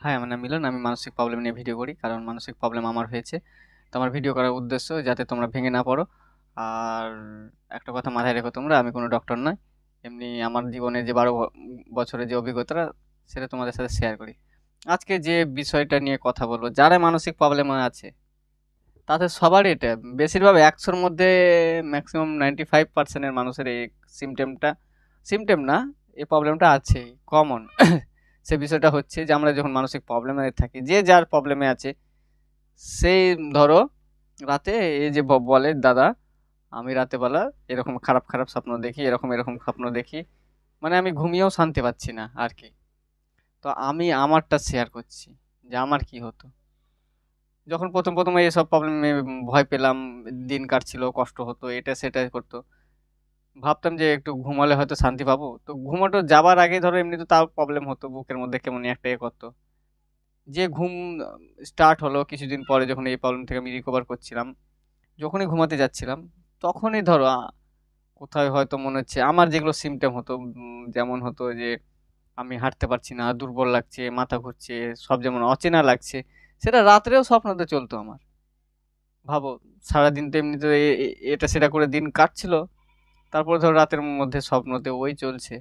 High, আমার নাম মিলন। আমি মানসিক প্রবলেম নিয়ে ভিডিও করি, কারণ মানসিক প্রবলেম আমার হয়েছে। তো আমার ভিডিও করার উদ্দেশ্য যাতে তোমরা ভেঙে না পড়ো। আর একটা কথা মাথায় রেখো, তোমরা, আমি কোনো ডক্টর নয়। এমনি আমার জীবনে যে 12 বছরের যে অভিজ্ঞতা, সেটা তোমাদের সাথে শেয়ার করি। আজকে যে বিষয়টা নিয়ে কথা বলবো, যারা মানসিক প্রবলেমে আছে তাদের সবারই এটা, বেশিরভাগ 100-র মধ্যে ম্যাক্সিমাম 95% মানুষের এই সিমটেমটা, সিমটেম না, এই প্রবলেমটা আছে, কমন। সে বিষয়টা হচ্ছে যে আমরা যখন মানসিক প্রবলেমে থাকি, যে যার প্রবলেমে আছে, সেই ধরো রাতে এই যে বলে, দাদা আমি রাতে বেলা এরকম খারাপ খারাপ স্বপ্ন দেখি, এরকম এরকম স্বপ্ন দেখি, মানে আমি ঘুমিয়েও শান্তি পাচ্ছি না আর কি। তো আমি আমারটা শেয়ার করছি যে আমার কি হতো যখন প্রথম প্রথম এইসব প্রবলেমে ভয় পেলাম, দিন কাটছিল, কষ্ট হতো, এটা সেটা করতো, ভাবতাম যে একটু ঘুমালে হয়তো শান্তি পাবো। তো ঘুমাটো যাবার আগে ধরো এমনি তো তাও প্রবলেম হতো, বুকের মধ্যে কেমন একটা করতো। যে ঘুম স্টার্ট হলো কিছুদিন পরে, যখন এই প্রবলেম থেকে আমি রিকভার করছিলাম, যখনই ঘুমাতে যাচ্ছিলাম, তখনই ধরো কোথায় হয়তো মনে হচ্ছে আমার যেগুলো সিমটম হতো, যেমন হতো যে আমি হাঁটতে পারছি না, দুর্বল লাগছে, মাথা ঘুরছে, সব যেমন অচেনা লাগছে, সেটা রাত্রেও স্বপ্নতে চলতো আমার। ভাবো, সারাদিন তো এমনি তো এটা সেটা করে দিন কাটছিল, তারপরে ধরো রাতের মধ্যে স্বপ্নতে ওই চলছে।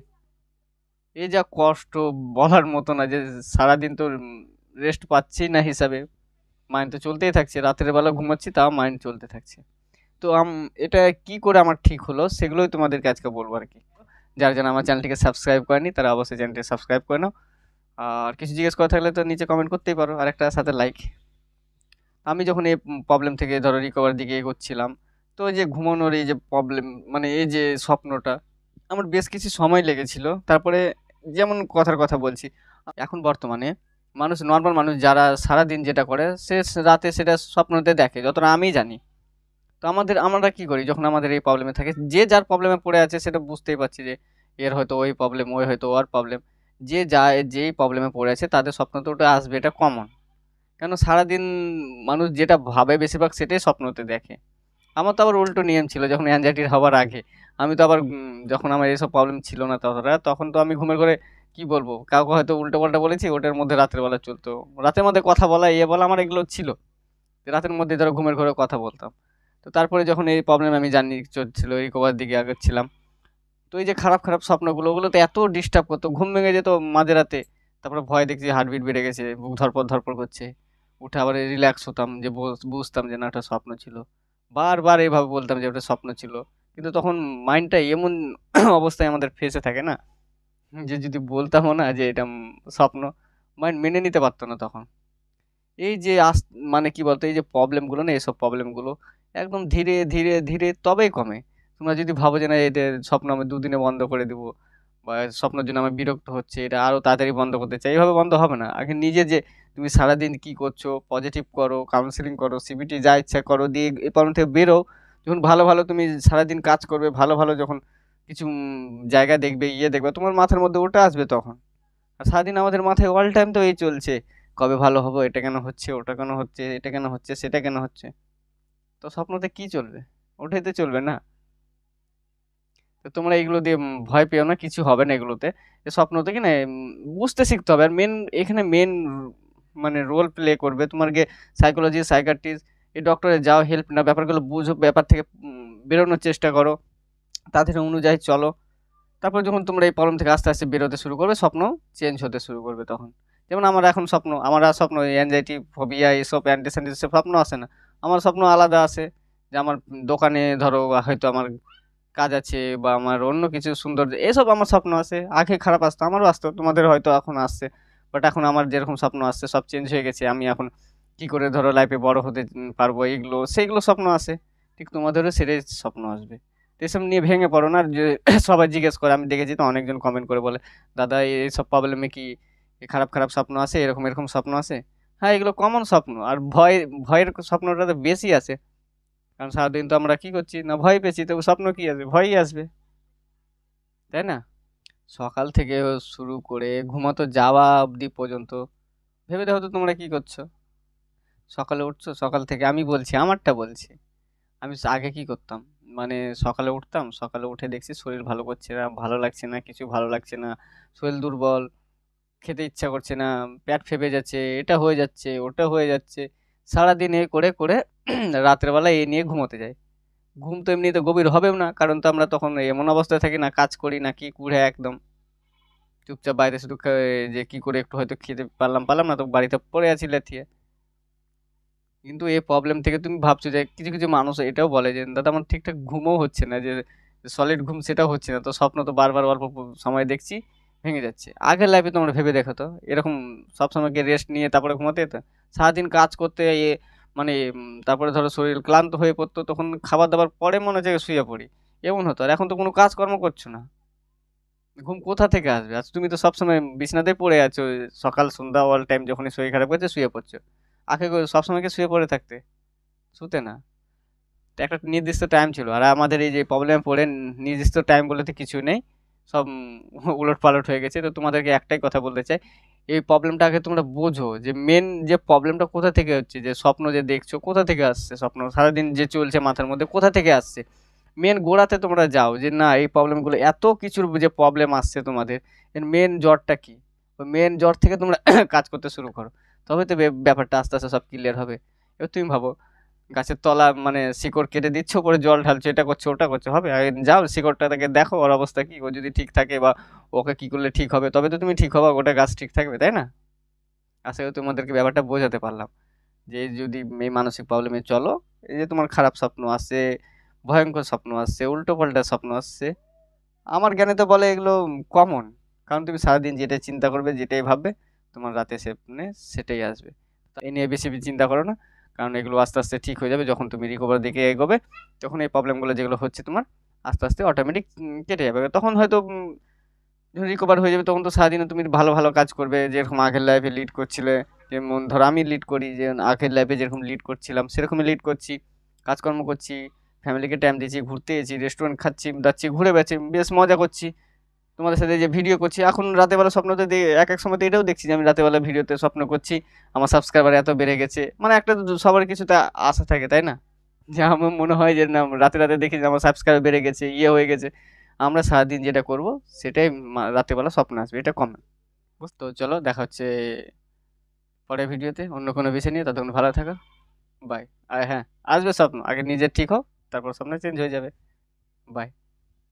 এই যা কষ্ট, বলার মতো না, যে সারাদিন তো রেস্ট পাচ্ছি না হিসাবে, মাইন্ড তো চলতেই থাকছে, রাতের বেলা ঘুমাচ্ছি তাও মাইন্ড চলতে থাকছে। তো এটা কি করে আমার ঠিক হলো, সেগুলোই তোমাদেরকে আজকে বলবো আর কি। যারা যারা আমার চ্যানেলটিকে সাবস্ক্রাইব করেনি, তারা অবশ্যই চ্যানেলটি সাবস্ক্রাইব করে নাও। আর কিছু জিজ্ঞেস করা থাকলে তো নিচে কমেন্ট করতেই পারো, আর একটা সাথে লাইক। আমি যখন এই প্রবলেম থেকে ধরো রিকভার দিকে এগোচ্ছিলাম, তো এই যে ঘুমানোর এই যে প্রবলেম, মানে এই যে স্বপ্নটা, আমার বেশ কিছু সময় লেগেছিল। তারপরে যেমন কথার কথা বলছি, এখন বর্তমানে মানুষ, নর্মাল মানুষ যারা সারাদিন যেটা করে, সে রাতে সেটা স্বপ্নতে দেখে, যতটা আমি জানি। তো আমরা কি করি যখন আমাদের এই প্রবলেমে থাকে, যে যার প্রবলেমে পড়ে আছে সেটা বুঝতেই পারছি যে এর হয়তো ওই প্রবলেম, ওই হয়তো ওর প্রবলেম, যে যা যেই প্রবলেমে পড়ে আছে তাদের স্বপ্ন তো ওটা আসবে, এটা কমন। কেন, সারাদিন মানুষ যেটা ভাবে বেশিরভাগ সেটাই স্বপ্নতে দেখে। আমার তো আবার উল্টো নিয়ম ছিল, যখন অ্যাংজাইটির হওয়ার আগে আমি তো আবার যখন আমার এইসব প্রবলেম ছিল না ততটা, তখন তো আমি ঘুমের ঘরে কি বলবো, কাউকে হয়তো উল্টো পাল্টা বলেছি, ওটার মধ্যে রাতের বেলা চলতো, রাতের মধ্যে কথা বলা, ইয়ে বলা, আমার এগুলো ছিল। রাতের মধ্যে ধরো ঘুমের ঘরে কথা বলতাম। তো তারপরে যখন এই প্রবলেম আমি জানি চলছিল, রিকভার দিকে আগাচ্ছিলাম, তো এই যে খারাপ খারাপ স্বপ্নগুলো, ওগুলো তো এত ডিস্টার্ব করতো, ঘুম ভেঙে যেত মাঝরাতে। তারপরে ভয় দেখছি, হার্টবিট বেড়ে গেছে, বুক ধরপড় ধরপড় করছে, উঠে আবার রিল্যাক্স হতাম, যে বুঝতাম যে না, ওটা স্বপ্ন ছিল। বারবার এইভাবে বলতাম যে ওটা স্বপ্ন ছিল। কিন্তু তখন মাইন্ডটা এমন অবস্থায় আমাদের ফেসে থাকে না, যে যদি বলতামও না যে এটা স্বপ্ন, মাইন্ড মেনে নিতে পারতো না তখন। এই যে মানে কি বলতো, এই যে প্রবলেমগুলো না, এইসব প্রবলেমগুলো একদম ধীরে ধীরে ধীরে তবেই কমে। তোমরা যদি ভাবো যে না, এদের স্বপ্ন আমি দুদিনে বন্ধ করে দিব, বা স্বপ্নের জন্য আমি বিরক্ত হচ্ছে, এটা আরো তাড়াতাড়ি বন্ধ করতে চাই, এইভাবে বন্ধ হবে না। আগে নিজে যে তুমি সারাদিন কি করছো, পজিটিভ করো, কাউন্সিলিং করো, সিবিটি যা ইচ্ছা করো, দিয়ে এই প্রবলেম থেকে বেরো। যখন ভালো ভালো তুমি সারাদিন কাজ করবে, ভালো ভালো যখন কিছু জায়গা দেখবে, ইয়ে দেখবে, তোমার মাথার মধ্যে ওটা আসবে তখন। আর সারাদিন আমাদের মাথায় অল টাইম তো এই চলছে, কবে ভালো হবো, এটা কেন হচ্ছে, ওটা কেন হচ্ছে, এটা কেন হচ্ছে, সেটা কেন হচ্ছে। তো স্বপ্নতে কি চলবে, ওটাই তো চলবে না। তো তোমরা এগুলো দিয়ে ভয় পেও না, কিছু হবে না এগুলোতে। স্বপ্নতে কি না, বুঝতে শিখতে হবে। আর এখানে মেন মানে রোল প্লে করবে তোমার গিয়ে সাইকোলজি, সাইকাট্রিস্ট, এই ডক্টরে যাও, হেল্প না, ব্যাপারগুলো বুঝো, ব্যাপার থেকে বেরোনোর চেষ্টা করো, তাদের অনুযায়ী চলো। তারপর যখন তোমরা এই প্রবলেম থেকে আস্তে আস্তে বেরোতে শুরু করবে, স্বপ্ন চেঞ্জ হতে শুরু করবে তখন। যেমন আমার এখন স্বপ্ন, আমার আর স্বপ্ন অ্যাংজাইটি, ফোবিয়া, এসব অ্যান্টিসেন্টি সব স্বপ্ন আসে না। আমার স্বপ্ন আলাদা আসে, যে আমার দোকানে ধরো হয়তো আমার কাজ আছে, বা আমার অন্য কিছু সুন্দর, এসব আমার স্বপ্ন আছে। আগে খারাপ আসতো, আমারও আসতো, তোমাদের হয়তো এখন আসছে। বাট এখন আমার যেরকম স্বপ্ন আসছে সব চেঞ্জ হয়ে গেছে। আমি এখন কি করে ধরো লাইফে বড় হতে পারবো, এইগুলো সেইগুলো স্বপ্ন আসে। ঠিক তোমাদেরও সেটাই স্বপ্ন আসবে। তো এসব নিয়ে ভেঙে পড়ো না। আর যে সবাই জিজ্ঞেস করে, আমি দেখেছি তো অনেকজন কমেন্ট করে বলে, দাদা এইসব প্রবলেমে কি এই খারাপ খারাপ স্বপ্ন আসে, এরকম এরকম স্বপ্ন আসে? হ্যাঁ, এগুলো কমন স্বপ্ন। আর ভয়ের স্বপ্নটা তো বেশি আসে, কারণ সারাদিন তো আমরা কি করছি না, ভয় পেয়েছি, তো স্বপ্ন কি আসবে, ভয়ই আসবে, তাই না? সকাল থেকে শুরু করে ঘুমাতে যাওয়া অবধি পর্যন্ত ভেবে দেখো তো তোমরা কি করছো। সকালে উঠছো, সকাল থেকে আমি বলছি, আমারটা বলছি, আমি আগে কি করতাম, মানে সকালে উঠতাম, সকালে উঠে দেখছি শরীর ভালো করছে না, ভালো লাগছে না, কিছু ভালো লাগছে না, শরীর দুর্বল, খেতে ইচ্ছা করছে না, পেট ফেঁপে যাচ্ছে, এটা হয়ে যাচ্ছে, ওটা হয়ে যাচ্ছে। সারাদিন এ করে, করে রাতের বেলা এই নিয়ে ঘুমোতে যাই। ঘুম তো এমনিতে গভীর হবেও না। কারণ তো আমরা তখন এমন অবস্থায় থাকি না, কাজ করি না কি কুড়ে একদম। চুপচাপ বাড়িতে শুধু যে কি করে একটু হয়তো খেতে পারলাম, পারলাম না তো বাড়িতে পড়ে আছি লাথিয়ে। কিন্তু এই প্রবলেম থেকে তুমি ভাবছো যে কিছু, কিছু মানুষ এটাও বলে যে, "দাদা আমার ঠিকঠাক ঘুমও হচ্ছে না যে সলিড ঘুম সেটাও হচ্ছে না। তো স্বপ্ন তো বারবার অল্প সময় দেখছি, ভেঙে যাচ্ছে।" আগের লাইফে তোমরা ভেবে দেখো তো, এরকম সবসময় কি রেস্ট নিয়ে তারপরে ঘুমাতে যেত? সারাদিন কাজ করতে মানে তারপরে ধরো শরীর ক্লান্ত হয়ে পড়তো, তখন খাবার-দাবার পরে মনে হচ্ছে শুয়ে পড়ি। এমন হতো। আর এখন তো কোনো কাজকর্ম করছো না। ঘুম কোথা থেকে আসবে? আজ তুমি তো সবসময় বিছানাতেই পড়ে আছো। সকাল সন্ধ্যা অল টাইম যখনই শরীর খারাপ করছে শুয়ে পড়ছো। আগে সবসময় কি শুয়ে পড়ে থাকতে? শুতে না। তো একটা নির্দিষ্ট টাইম ছিল। আর আমাদের এই যে প্রবলেমে পড়ে নির্দিষ্ট টাইম বলে তো কিছু নেই। সব উলটপালট হয়ে গেছে। তো তোমাদেরকে একটাই কথা বলতে চাই। এই প্রবলেমটা আগে তোমরা বোঝো যে মেইন যে প্রবলেমটা কোথা থেকে হচ্ছে, যে স্বপ্ন যে দেখছো কোথা থেকে আসছে স্বপ্ন? সারাদিন যে চলছে মাথার মধ্যে কোথা থেকে আসছে? মেন গোড়াতে তোমরা যাও যে না এই প্রবলেমগুলো এত কিছুর যে প্রবলেম আসছে তোমাদের, এর মেন জড়টা কি? ওই মেন জড় থেকে তোমরা কাজ করতে শুরু করো। তবে তো ব্যাপারটা আস্তে, আস্তে সব ক্লিয়ার হবে। এবার তুমি ভাবো গাছের তলা মানে শিকড় কেটে দিচ্ছ, উপরে জল ঢালছো, এটা করছো, ওটা করছো, হবে? আগে যাও শিকড়টাকে দেখো ওর অবস্থা কি, ও যদি ঠিক থাকে বা ওকে কি করলে ঠিক হবে তবে তো তুমি ঠিক হবা, ওটা গাছ ঠিক থাকবে, তাই না? আশা করি তোমাদেরকে ব্যাপারটা বোঝাতে পারলাম। যে যদি এই মানসিক প্রবলেমে চলো, এই যে তোমার খারাপ স্বপ্ন আসছে, ভয়ঙ্কর স্বপ্ন আসছে, উল্টোপাল্টা স্বপ্ন আসছে, আমার জ্ঞানে তো বলে এগুলো কমন। কারণ তুমি সারাদিন যেটাই চিন্তা করবে, যেটাই ভাববে, তোমার রাতে স্বপ্নে সেটাই আসবে। তো এই নিয়ে বেশি চিন্তা করো না। কারণ এগুলো আস্তে আস্তে ঠিক হয়ে যাবে যখন তুমি রিকভার দিকে এগোবে। তখন এই প্রবলেমগুলো যেগুলো হচ্ছে তোমার আস্তে আস্তে অটোমেটিক কেটে যাবে। তখন হয়তো রিকভার হয়ে যাবে, তখন তো সারাদিনে তুমি ভালো ভালো কাজ করবে, যেরকম আগের লাইফে লিড করছিলে। যেমন ধরো আমি লিড করি, যে আগের লাইফে যেরকম লিড করছিলাম সেরকমই লিড করছি, কাজকর্ম করছি, ফ্যামিলিকে টাইম দিচ্ছি, ঘুরতে গেছি, রেস্টুরেন্ট খাচ্ছি, যাচ্ছি, ঘুরে বেড়াচ্ছি, বেশ মজা করছি। তোমাদের সাথে যে ভিডিও করছি এখন রাতের বেলা স্বপ্নতে এক এক সময় তো এটাও দেখছি যে আমি রাতের বেলা ভিডিওতে স্বপ্ন করছি, আমার সাবস্ক্রাইবার এত বেড়ে গেছে। মানে একটা তো সবার কিছুতে আশা থাকে, তাই না? যে আমার মনে হয় যে না রাতে রাতে দেখি যে আমার সাবস্ক্রাইবার বেড়ে গেছে, ইয়ে হয়ে গেছে। আমরা সারাদিন যেটা করব সেটাই রাতের বেলা স্বপ্ন আসবে, এটা কমন। বুঝতো? চলো দেখা হচ্ছে পরের ভিডিওতে অন্য কোনো বিষয় নিয়ে। ততক্ষণ ভালো থাকো। বাই। আর হ্যাঁ, আসবে স্বপ্ন, আগে নিজের ঠিক হও, তারপর স্বপ্ন চেঞ্জ হয়ে যাবে। বাই।